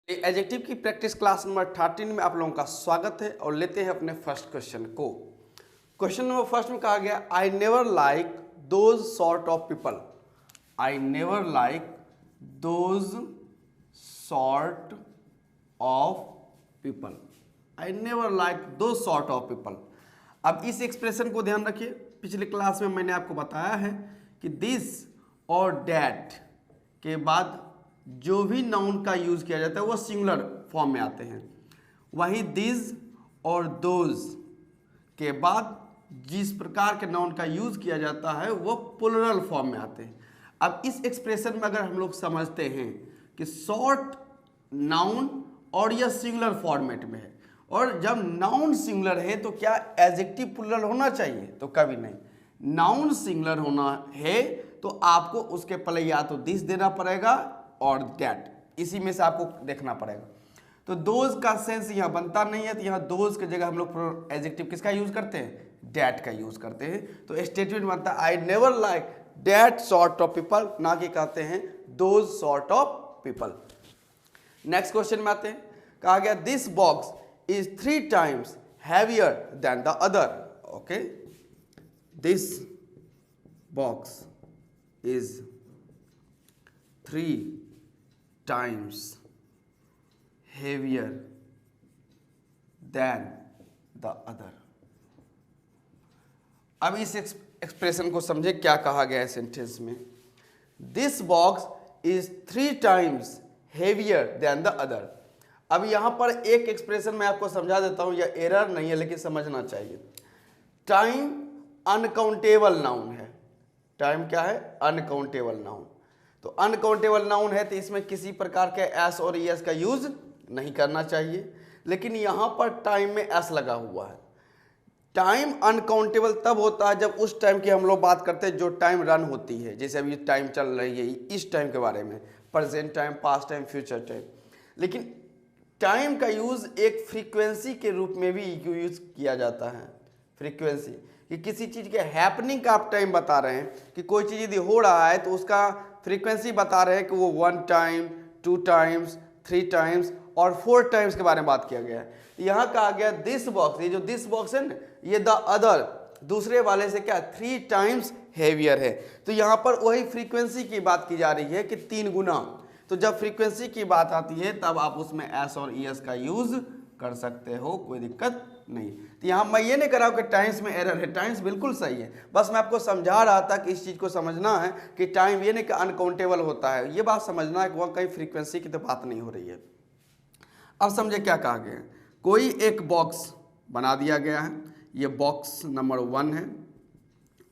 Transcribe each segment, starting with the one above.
Adjective की practice class number 13 में आप लोगों का स्वागत है और लेते हैं अपने फर्स्ट क्वेश्चन को। क्वेश्चन नंबर फर्स्ट में कहा गया I never like those sort of people. I never like those sort of people. I never like those sort of people. अब इस एक्सप्रेशन को ध्यान रखिए, पिछले क्लास में मैंने आपको बताया है कि दिस और डैट के बाद जो भी नाउन का यूज किया जाता है वो सिंगुलर फॉर्म में आते हैं, वहीं दिस और दोज के बाद जिस प्रकार के नाउन का यूज किया जाता है वो प्लुरल फॉर्म में आते हैं। अब इस एक्सप्रेशन में अगर हम लोग समझते हैं कि शॉर्ट नाउन और यह सिंगुलर फॉर्मेट में है, और जब नाउन सिंगुलर है तो क्या एडजेक्टिव प्लुरल होना चाहिए? तो कभी नहीं। नाउन सिंगुलर होना है तो आपको उसके पहले या तो दिस देना पड़ेगा और दैट, इसी में से आपको देखना पड़ेगा। तो दोज का सेंस यहाँ बनता नहीं है, तो यहाँ दोज की जगह हम लोग एडजेक्टिव किसका यूज करते हैं? डैट का यूज करते हैं। तो स्टेटमेंट बनता है I never like that sort of people, ना कि कहते हैं those sort of people. Next question में आते हैं। कहा गया this box is 3 times heavier than the other. Okay, this box is 3 times heavier than the other. अब इस एक्सप्रेशन को समझे क्या कहा गया है सेंटेंस में। This box is 3 times heavier than the other. अब यहां पर एक एक्सप्रेशन मैं आपको समझा देता हूं, यह एरर नहीं है लेकिन समझना चाहिए। टाइम अनकाउंटेबल नाउन है। टाइम क्या है? Uncountable noun. तो अनकाउंटेबल नाउन है तो इसमें किसी प्रकार के एस और एस का यूज नहीं करना चाहिए, लेकिन यहां पर टाइम में एस लगा हुआ है। टाइम अनकाउंटेबल तब होता है जब उस टाइम की हम लोग बात करते हैं जो टाइम रन होती है, जैसे अभी टाइम चल रही है इस टाइम के बारे में, present time, past time, future time. लेकिन टाइम का यूज एक फ्रीक्वेंसी के रूप में भी यूज किया जाता है। फ्रीक्वेंसी कि किसी चीज के हैपनिंग का आप टाइम बता रहे हैं कि कोई चीज यदि हो रहा है तो उसका फ्रीक्वेंसी बता रहे हैं कि वो 1 time, 2 times, 3 times और 4 times के बारे में बात किया गया है। यहाँ कहा गया दिस बॉक्स, ये जो दिस बॉक्स है ना, ये द अदर, दूसरे वाले से क्या 3 times हेवियर है। तो यहाँ पर वही फ्रीक्वेंसी की बात की जा रही है कि 3 गुना। तो जब फ्रीक्वेंसी की बात आती है तब आप उसमें एस और ईएस का यूज कर सकते हो, कोई दिक्कत नहीं। तो यहाँ मैं ये नहीं कर रहा हूँ कि टाइम्स में एरर है, टाइम्स बिल्कुल सही है, बस मैं आपको समझा रहा था कि इस चीज़ को समझना है कि टाइम ये नहीं कि अनकाउंटेबल होता है, ये बात समझना है कि वह कहीं फ्रीक्वेंसी की तो बात नहीं हो रही है। अब समझे क्या कहा गया है। कोई एक बॉक्स बना दिया गया है, ये बॉक्स नंबर 1 है,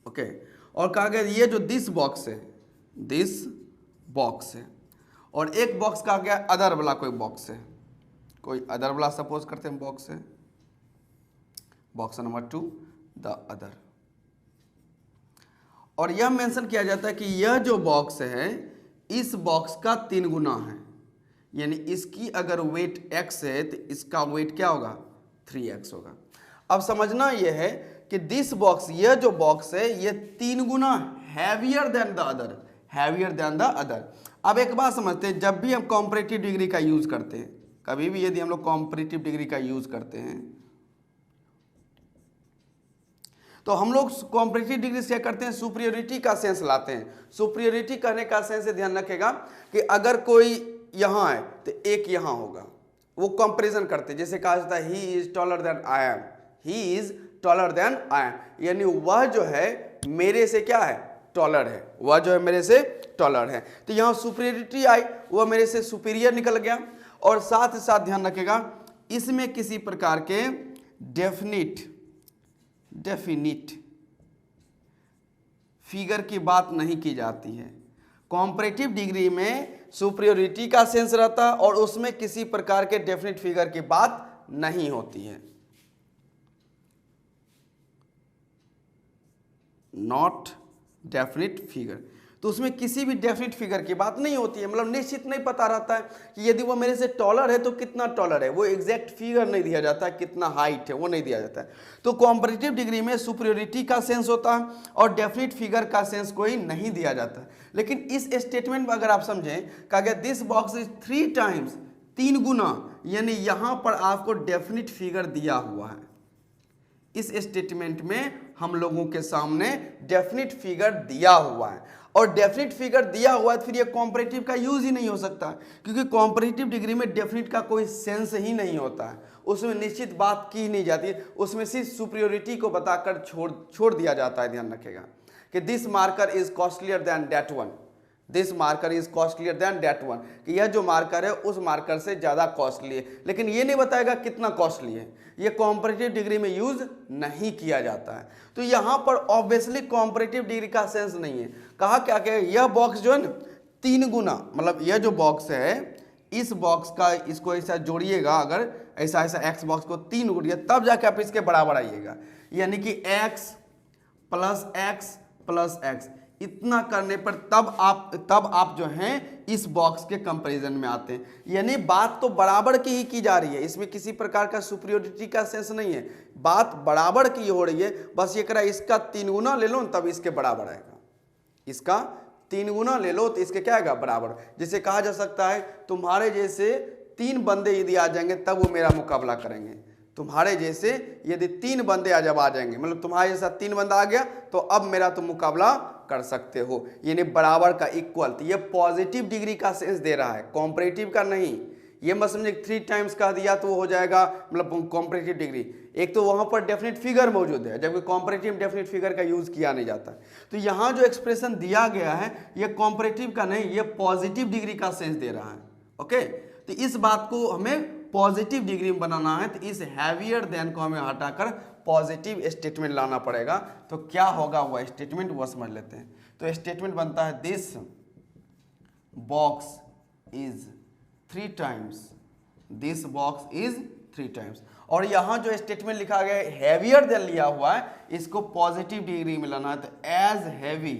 ओके, और कहा गया ये जो दिस बॉक्स है, दिस बॉक्स है, और एक बॉक्स कहा गया अदर वाला कोई बॉक्स है, कोई अदर वाला सपोज करते हैं बॉक्स है, बॉक्स नंबर 2 द अदर। और यह मेंशन किया जाता है कि यह जो बॉक्स है इस बॉक्स का 3 गुना है, यानी इसकी अगर वेट x है तो इसका वेट क्या होगा? 3x होगा। अब समझना यह है कि दिस बॉक्स, यह जो बॉक्स है ये 3 गुना heavier than the other, heavier than the other. अब एक बात समझते हैं, जब भी हम कॉम्परेटिव डिग्री का यूज करते हैं, कभी भी यदि हम लोग कॉम्परेटिव डिग्री का यूज करते हैं तो हम लोग कॉम्परेटिव डिग्री से क्या करते हैं? सुपीरियरिटी का सेंस लाते हैं। सुपीरियरिटी कहने का सेंस से ध्यान रखेगा कि अगर कोई यहाँ है तो एक यहाँ होगा, वो कंपैरिजन करते हैं। जैसे कहा जाता है he is taller than I am, he is taller than I am, यानी वह जो है मेरे से क्या है? टॉलर है, वह जो है मेरे से टॉलर है। तो यहाँ सुपीरियरिटी आई, वह मेरे से सुपीरियर निकल गया। और साथ ही साथ ध्यान रखेगा इसमें किसी प्रकार के डेफिनिट फिगर की बात नहीं की जाती है। कॉम्परेटिव डिग्री में सुपीरियरिटी का सेंस रहता है और उसमें किसी प्रकार के डेफिनिट फिगर की बात नहीं होती है। नॉट डेफिनिट फिगर, तो उसमें किसी भी डेफिनिट फिगर की बात नहीं होती है, मतलब निश्चित नहीं पता रहता है कि यदि वो मेरे से टॉलर है तो कितना टॉलर है, वो एग्जैक्ट फिगर नहीं दिया जाता है, कितना हाइट है वो नहीं दिया जाता है। तो कॉम्परेटिव डिग्री में सुपीरियरिटी का सेंस होता है और डेफिनिट फिगर का सेंस कोई नहीं दिया जाता है। लेकिन इस स्टेटमेंट में अगर आप समझें, कहा गया दिस बॉक्स इज 3 times 3 गुना, यानी यहां पर आपको डेफिनिट फिगर दिया हुआ है। इस स्टेटमेंट में हम लोगों के सामने डेफिनिट फिगर दिया हुआ है, और डेफिनिट फिगर दिया हुआ है, फिर ये कॉम्परेटिव का यूज ही नहीं हो सकता, क्योंकि कॉम्परेटिव डिग्री में डेफिनिट का कोई सेंस ही नहीं होता है, उसमें निश्चित बात की नहीं जाती है, उसमें सिर्फ सुपीरियोरिटी को बताकर छोड़ दिया जाता है। ध्यान रखेगा कि this marker is costlier then that one, this marker is costlier then that one, कि यह जो मार्कर है उस मार्कर से ज़्यादा कॉस्टली है, लेकिन ये नहीं बताएगा कितना कॉस्टली है। ये कॉम्परेटिव डिग्री में यूज नहीं किया जाता है। तो यहाँ पर ऑब्वियसली कॉम्परेटिव डिग्री का सेंस नहीं है। कहा क्या कि यह बॉक्स जो है ना 3 गुना, मतलब यह जो बॉक्स है इस बॉक्स का, इसको ऐसा जोड़िएगा, अगर ऐसा ऐसा एक्स बॉक्स को 3 गुणिए तब जाके आप इसके बराबर आइएगा, यानी कि x प्लस x इतना करने पर तब आप जो हैं इस बॉक्स के कंपैरिजन में आते हैं। यानी बात तो बराबर की ही की जा रही है, इसमें किसी प्रकार का सुपीरियोरिटी का सेंस नहीं है, बात बराबर की हो रही है। बस ये करा इसका 3 गुना ले लो तब इसके बराबर आएगा, इसका 3 गुना ले लो तो इसके क्या आएगा बराबर। जैसे कहा जा सकता है तुम्हारे जैसे 3 बंदे यदि आ जाएंगे तब वो मेरा मुकाबला करेंगे। तुम्हारे जैसे यदि 3 बंदे जब आ जाएंगे, मतलब तुम्हारे जैसा 3 बंदा आ गया तो अब मेरा तुम मुकाबला कर सकते हो, यानी बराबर का इक्वल। तो ये पॉजिटिव डिग्री का सेंस दे रहा है, कॉम्परेटिव का नहीं। ये मत समझे 3 टाइम्स कह दिया तो हो जाएगा मतलब कॉम्परेटिव डिग्री। एक तो वहां पर डेफिनेट फिगर मौजूद है, जबकि कॉम्परेटिव डेफिनेट फिगर का यूज किया नहीं जाता। तो यहाँ जो एक्सप्रेशन दिया गया है ये कॉम्परेटिव का नहीं, ये पॉजिटिव डिग्री का सेंस दे रहा है। ओके, तो इस बात को हमें पॉजिटिव डिग्री में बनाना है, तो इस हैवियर देन को हमें हटाकर पॉजिटिव स्टेटमेंट लाना पड़ेगा। तो क्या होगा वह स्टेटमेंट, वो समझ लेते हैं। तो स्टेटमेंट बनता है this box is 3 times, this box is 3 times. और यहां जो स्टेटमेंट लिखा गया है हैवियर देन लिया हुआ है, इसको पॉजिटिव डिग्री में लाना है। तो as heavy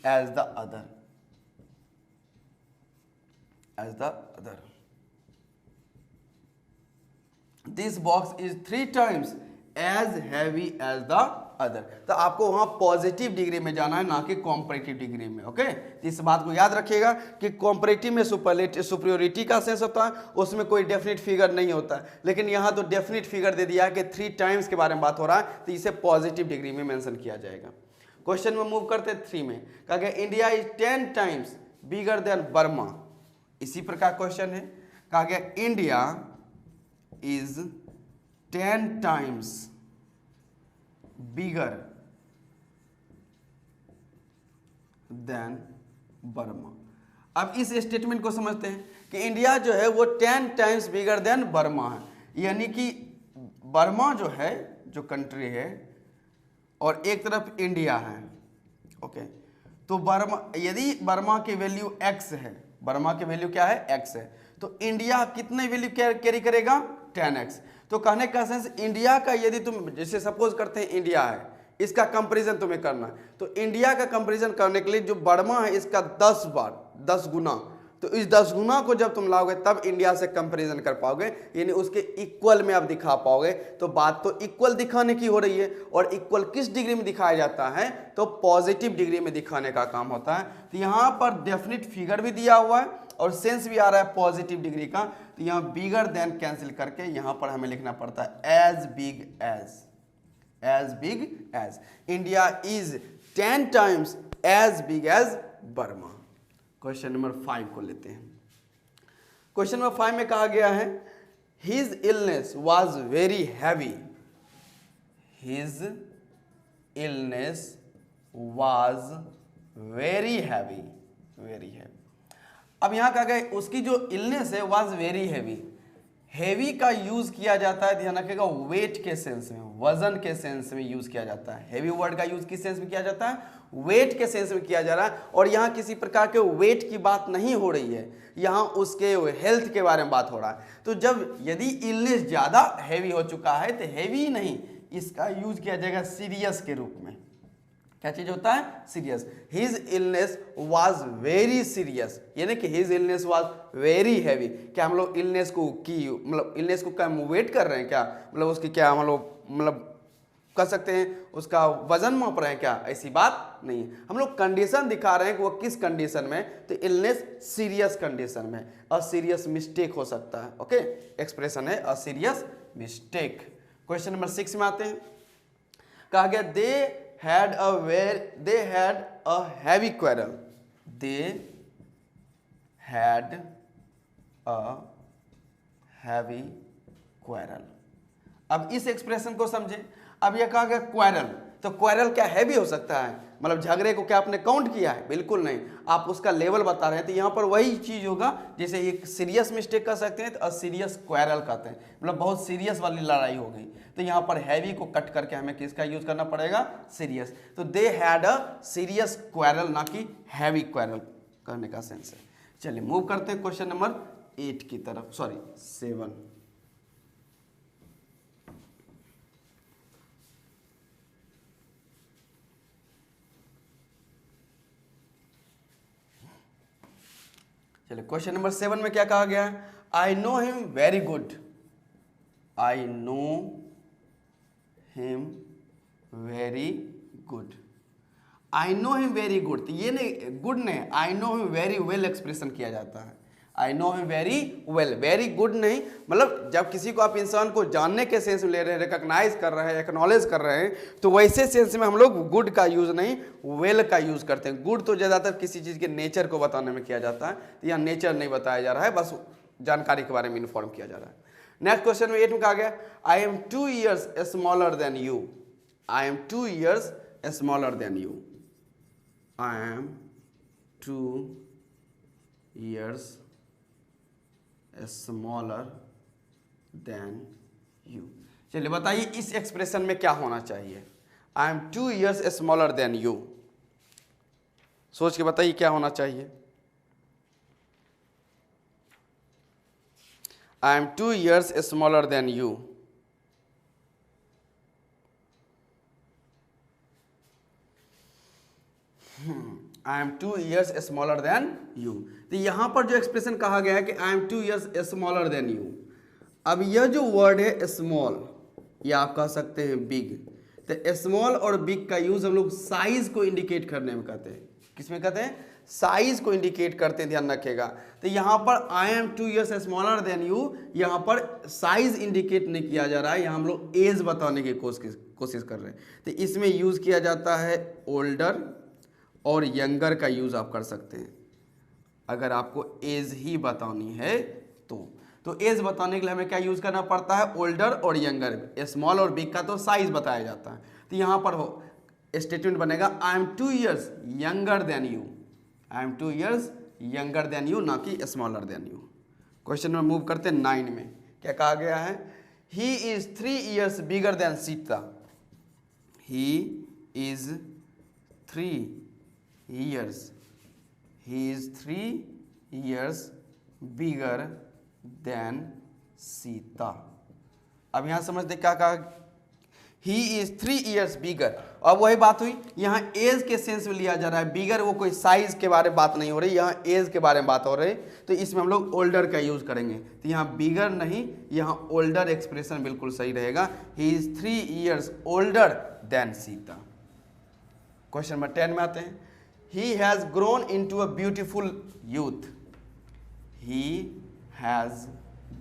as the other, as the other. This box is 3 times as heavy as the other. तो आपको वहां पॉजिटिव डिग्री में जाना है, ना कि कॉम्परेटिव डिग्री में। ओके, इस बात को याद रखिएगा कि कॉम्परेटिव में सुपीरियोरिटी का सेंस होता है, उसमें कोई डेफिनेट फिगर नहीं होता है, लेकिन यहां तो डेफिनेट फिगर दे दिया है कि 3 टाइम्स के बारे में बात हो रहा है, तो इसे पॉजिटिव डिग्री में मेंशन किया जाएगा। क्वेश्चन में मूव करते हैं 3 में। कहा गया India is 10 times bigger than Burma. इसी प्रकार क्वेश्चन है, कहा गया India is 10 times bigger than Burma. अब इस स्टेटमेंट को समझते हैं कि इंडिया जो है वो 10 टाइम्स बिगर देन बर्मा है, यानी कि बर्मा जो है, जो कंट्री है, और एक तरफ इंडिया है। ओके, तो बर्मा, यदि बर्मा की वैल्यू x है, बर्मा की वैल्यू क्या है x है, तो इंडिया कितने वैल्यू कैरी करेगा 10x। तो कहने का सेंस इंडिया का, यदि तुम जैसे सपोज करते हैं इंडिया है, इसका कंपैरिजन तुम्हें करना है, तो इंडिया का कंपैरिजन करने के लिए जो बर्मा है इसका 10 बार 10 गुना, तो इस 10 गुना को जब तुम लाओगे तब इंडिया से कंपैरिजन कर पाओगे, यानी उसके इक्वल में आप दिखा पाओगे। तो बात तो इक्वल दिखाने की हो रही है, और इक्वल किस डिग्री में दिखाया जाता है, तो पॉजिटिव डिग्री में दिखाने का काम होता है। तो यहाँ पर डेफिनेट फिगर भी दिया हुआ है और सेंस भी आ रहा है पॉजिटिव डिग्री का, तो यहाँ बिगर देन कैंसिल करके यहाँ पर हमें लिखना पड़ता है as big as. India is 10 times as big as Burma. Question number 5 को लेते हैं। क्वेश्चन नंबर 5 में कहा गया है his illness was very heavy, his illness was very heavy. अब यहां कहा गया उसकी जो इलनेस है वॉज वेरी हैवी। हैवी का यूज किया जाता है, ध्यान रखिएगा, वेट के सेंस में, वजन के सेंस में यूज किया जाता है। हैवी वर्ड का यूज किस सेंस में किया जाता है, वेट के सेंस में किया जा रहा है। और यहाँ किसी प्रकार के वेट की बात नहीं हो रही है, यहाँ उसके हेल्थ के बारे में बात हो रहा है। तो जब यदि इलनेस ज्यादा हैवी हो चुका है तो हैवी नहीं, इसका यूज किया जाएगा सीरियस के रूप में। क्या चीज होता है, serious. His illness was very serious, यानी कि his illness was very heavy. क्या हम लोग इलनेस को की, मतलब इलनेस को क्या वेट कर रहे हैं क्या, मतलब उसकी क्या मतलब कह सकते हैं उसका वजन माप रहे हैं क्या, ऐसी बात नहीं है। हम लोग कंडीशन दिखा रहे हैं कि वो किस कंडीशन में, तो इलनेस सीरियस कंडीशन में, अ सीरियस मिस्टेक हो सकता है। ओके, एक्सप्रेशन है a serious mistake. Question number 6 में आते हैं। कहा गया they had a heavy quarrel, they had a heavy quarrel. अब इस एक्सप्रेशन को समझे। अब यह कहा गया क्वेरल, तो क्वेरल क्या हैवी हो सकता है, मतलब झगड़े को क्या आपने काउंट किया है, बिल्कुल नहीं, आप उसका लेवल बता रहे हैं। तो यहाँ पर वही चीज होगा जैसे एक सीरियस मिस्टेक कर सकते हैं, तो अ सीरियस क्वेरल कहते हैं, मतलब बहुत सीरियस वाली लड़ाई हो गई। तो यहाँ पर हैवी को कट करके हमें किसका यूज करना पड़ेगा, सीरियस। तो they had a serious quarrel, ना कि हैवी क्वेरल करने का सेंस है। चलिए मूव करते हैं क्वेश्चन नंबर 8 की तरफ, सॉरी 7। चलिए क्वेश्चन नंबर 7 में क्या कहा गया है, I know him very good, I know him very good, I know him very good. तो ये नहीं, गुड नहीं, I know him very well expression किया जाता है। I know him very well, very good नहीं, मतलब जब किसी को आप इंसान को जानने के सेंस में ले रहे हैं, रिकॉग्नाइज कर रहे हैं, एक्नॉलेज कर रहे हैं, तो वैसे सेंस में हम लोग गुड का यूज नहीं वेल का यूज करते हैं। गुड तो ज़्यादातर किसी चीज़ के नेचर को बताने में किया जाता है, तो यहाँ नेचर नहीं बताया जा रहा है, बस जानकारी के बारे में इन्फॉर्म किया जा रहा है। नेक्स्ट क्वेश्चन में 8 में कहा गया I am 2 years smaller than you, I am 2 years smaller than you, I am 2 years smaller than you. चलिए बताइए इस एक्सप्रेशन में क्या होना चाहिए, I am 2 years smaller than you, सोच के बताइए क्या होना चाहिए। I am 2 years smaller than you, I am 2 years smaller than you. तो यहां पर जो एक्सप्रेशन कहा गया है कि I am 2 years smaller than you, अब यह जो वर्ड है स्मॉल, या आप कह सकते हैं बिग, तो स्मॉल और बिग का यूज हम लोग साइज को इंडिकेट करने में करते हैं। किसमें कहते हैं, साइज को इंडिकेट करते हैं, ध्यान रखिएगा। तो यहाँ पर I am 2 years smaller than you, यहाँ पर साइज इंडिकेट नहीं किया जा रहा है, यहाँ हम लोग एज बताने की कोशिश कर रहे हैं। तो इसमें यूज किया जाता है ओल्डर और यंगर का यूज आप कर सकते हैं, अगर आपको एज ही बतानी है तो एज बताने के लिए हमें क्या यूज करना पड़ता है, ओल्डर और यंगर। स्मॉल और बिग का तो साइज बताया जाता है। तो यहाँ पर हो स्टेटमेंट बनेगा I am 2 years younger than you, I am 2 years younger than you, ना कि स्मॉलर देन यू। क्वेश्चन में मूव करते हैं 9 में। क्या कहा गया है, he is 3 years bigger than Sita, he is 3 years, he is 3 years bigger than Sita. अब यहां समझते क्या कहा, ही इज 3 years बिगर। अब वही बात हुई, यहाँ एज के सेंस में लिया जा रहा है, बिगर वो कोई साइज के बारे में बात नहीं हो रही, यहाँ एज के बारे में बात हो रही, तो इसमें हम लोग ओल्डर का यूज करेंगे। तो यहाँ बिगर नहीं, यहाँ ओल्डर एक्सप्रेशन बिल्कुल सही रहेगा, he is 3 years older than Sita. Question number 10 में आते हैं। He has grown into a beautiful youth. He has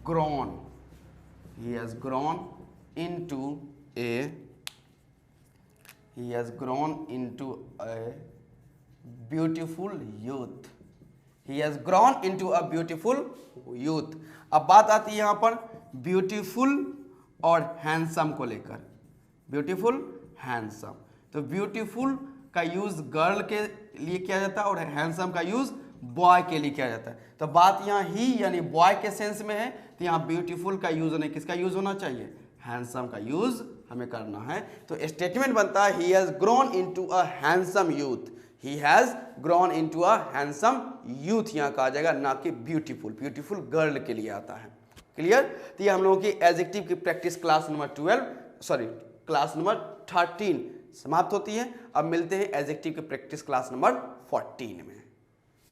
grown. He has grown into a. He has grown into a beautiful youth. He has grown into a beautiful youth. अब बात आती है यहाँ पर beautiful और handsome को लेकर। Beautiful, handsome. तो beautiful का यूज गर्ल के लिए किया जाता है और हैंडसम का यूज बॉय के लिए किया जाता है। तो बात यहाँ ही यानी बॉय के सेंस में है, तो यहाँ ब्यूटीफुल का यूज नहीं, किसका यूज होना चाहिए, हैंडसम का यूज हमें करना है। तो स्टेटमेंट बनता है he has grown into a handsome youth, he has grown into a handsome youth यहाँ कहा जाएगा, ना कि ब्यूटीफुल। ब्यूटीफुल गर्ल के लिए आता है। क्लियर। तो ये हम लोगों की एडजेक्टिव की प्रैक्टिस क्लास नंबर 13 समाप्त होती है। अब मिलते हैं एडजेक्टिव की प्रैक्टिस क्लास नंबर 14 में।